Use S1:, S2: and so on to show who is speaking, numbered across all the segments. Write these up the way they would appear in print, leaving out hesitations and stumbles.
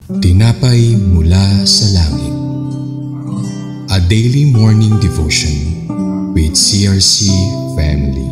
S1: Tinapay mula sa langit. A daily morning devotion with CRC family.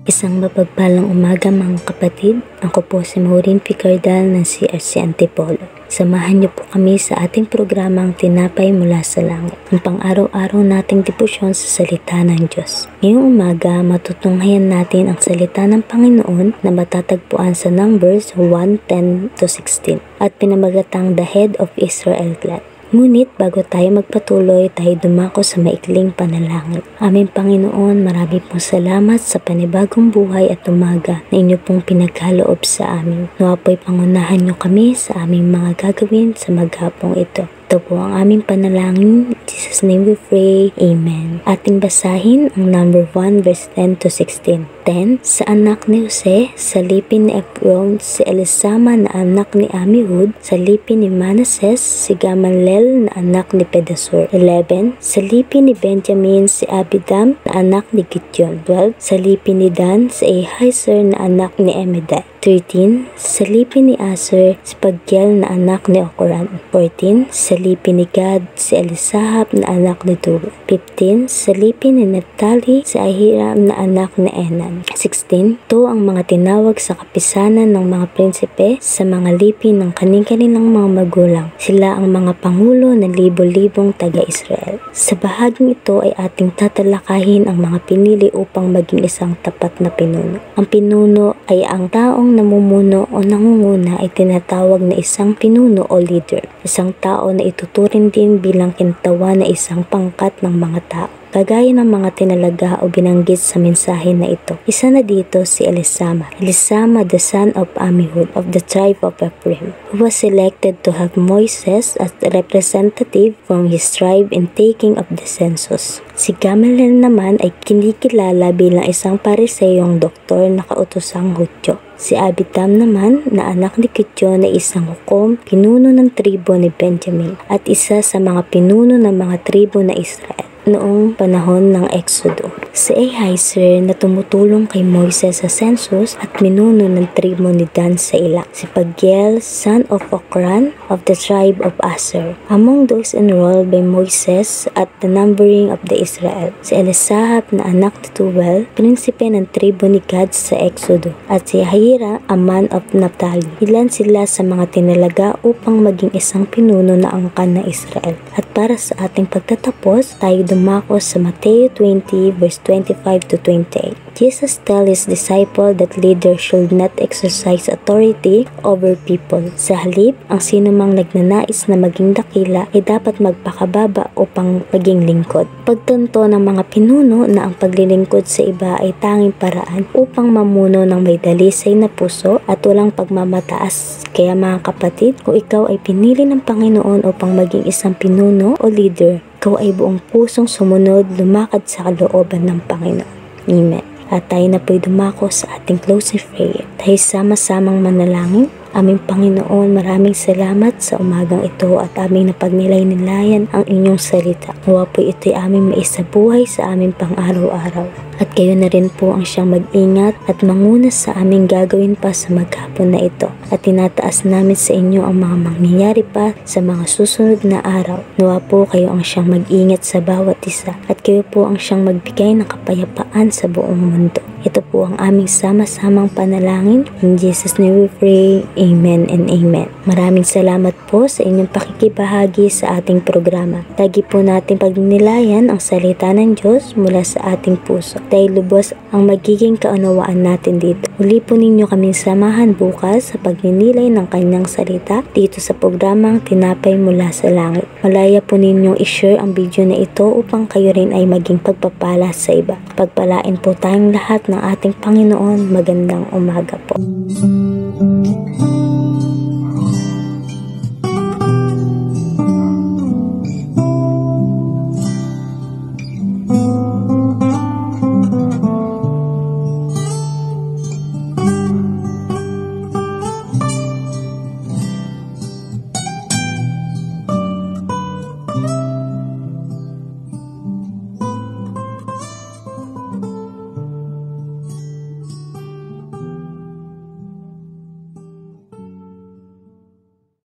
S2: Isang mapagpalang umaga mga kapatid. Ako po si Maureen Picardal ng CRC Antipolo. Samahan niyo po kami sa ating programang Tinapay Mula sa Langit, ang pang-araw-araw nating debosyon sa salita ng Diyos. Ngayong umaga, matutunghayan natin ang salita ng Panginoon na matatagpuan sa Numbers 1:10-16 at pinamagatang The Head of Israel Glad. Ngunit bago tayo magpatuloy, tayo dumako sa maikling panalangin. Aming Panginoon, marami pong salamat sa panibagong buhay at umaga na inyo pong pinagkaloob sa amin. Nawa po'y pangunahan nyo kami sa aming mga gagawin sa maghapong ito. Ito po ang aming panalangin. In Jesus' name we pray. Amen. Ating basahin ang number 1 verse 10-16. 10. Sa anak ni Jose, sa lipin ni Ephron, si Elisama na anak ni Amihud, sa lipin ni Manases, si Gamaliel na anak ni Pedasur. 11. Sa lipin ni Benjamin, si Abidam na anak ni Gideon. 12. Sa lipin ni Dan, si Ahiezer na anak ni Emedai. 13. Sa lipin ni Aser, si Pagiel na anak ni Okran. 14. Sa lipin ni Gad, si Elisahab na anak ni Tuba. 15. Sa lipin ni Naphtali, si Ahiram na anak ni Enan. 16. Ito ang mga tinawag sa kapisanan ng mga prinsipe sa mga lipin ng kaning-kanilang mga magulang. Sila ang mga pangulo ng libo-libong taga-Israel. Sa bahaging ito ay ating tatalakayin ang mga pinili upang maging isang tapat na pinuno. Ang pinuno ay ang taong namumuno o nangunguna ay tinatawag na isang pinuno o leader. Isang tao na ituturing din bilang kintawan na isang pangkat ng mga tao, kagaya ng mga tinalaga o binanggit sa mensahe na ito. Isa na dito si Elisama. Elisama, the son of Amihud of the tribe of Ephraim, who was selected to help Moses as the representative from his tribe in taking of the census. Si Gamaliel naman ay kinikilala bilang isang pariseyong doktor na kautosang Hudyo. Si Abidam naman na anak ni Gideon na isang hukom, pinuno ng tribo ni Benjamin at isa sa mga pinuno ng mga tribo na Israel noong panahon ng Exodo. Si Ahiezer na tumutulong kay Moises sa census at minuno ng tribo ni Dan sa ilang. Si Pagiel, son of Okran of the tribe of Aser, among those enrolled by Moises at the numbering of the Israel. Si Elisahab na anak ni Tuel, prinsipe ng tribo ni Gad sa Exodo, at si Ahira, a man of Naphtali. Ilan sila sa mga tinalaga upang maging isang pinuno na angkan ng Israel. At para sa ating pagtatapos, tayo dumako sa Mateo 20 verse 25-28. Jesus tells his disciple that leaders should not exercise authority over people. Sa halip, ang sinumang nagnanais na maging dakila ay dapat magpakababa upang maging lingkod. Pagtanto ng mga pinuno na ang paglilingkod sa iba ay tanging paraan upang mamuno ng may dalisay na puso at walang pagmamataas. Kaya mga kapatid, kung ikaw ay pinili ng Panginoon upang maging isang pinuno o leader, ikaw ay buong pusong sumunod, lumakad sa kalooban ng Panginoon. Amen. At tayo na po'y dumako sa ating closing prayer. Tayo sama-samang manalangin. Aming Panginoon, maraming salamat sa umagang ito at aming napagnilay-nilayan ang inyong salita. Nawa po ito'y aming maisabuhay sa aming pang-araw-araw. At kayo na rin po ang siyang mag-ingat at manguna sa aming gagawin pa sa maghapon na ito. At tinataas namin sa inyo ang mga mangyayari pa sa mga susunod na araw. Nawa po kayo ang siyang mag-ingat sa bawat isa at kayo po ang siyang magbigay ng kapayapaan sa buong mundo. Ito po ang aming sama-samang panalangin. In Jesus' name we pray. Amen and amen. Maraming salamat po sa inyong pakikibahagi sa ating programa. Lagi po natin pagnilayan ang salita ng Diyos mula sa ating puso. Dahil lubos ang magiging kaunawaan natin dito. Uli po ninyo kaming samahan bukas sa pagninilay ng kanyang salita dito sa programang Tinapay Mula sa Langit. Malaya po ninyong i-share ang video na ito upang kayo rin ay maging pagpapala sa iba. Pagpalain po tayong lahat ng ating Panginoon. Magandang umaga po.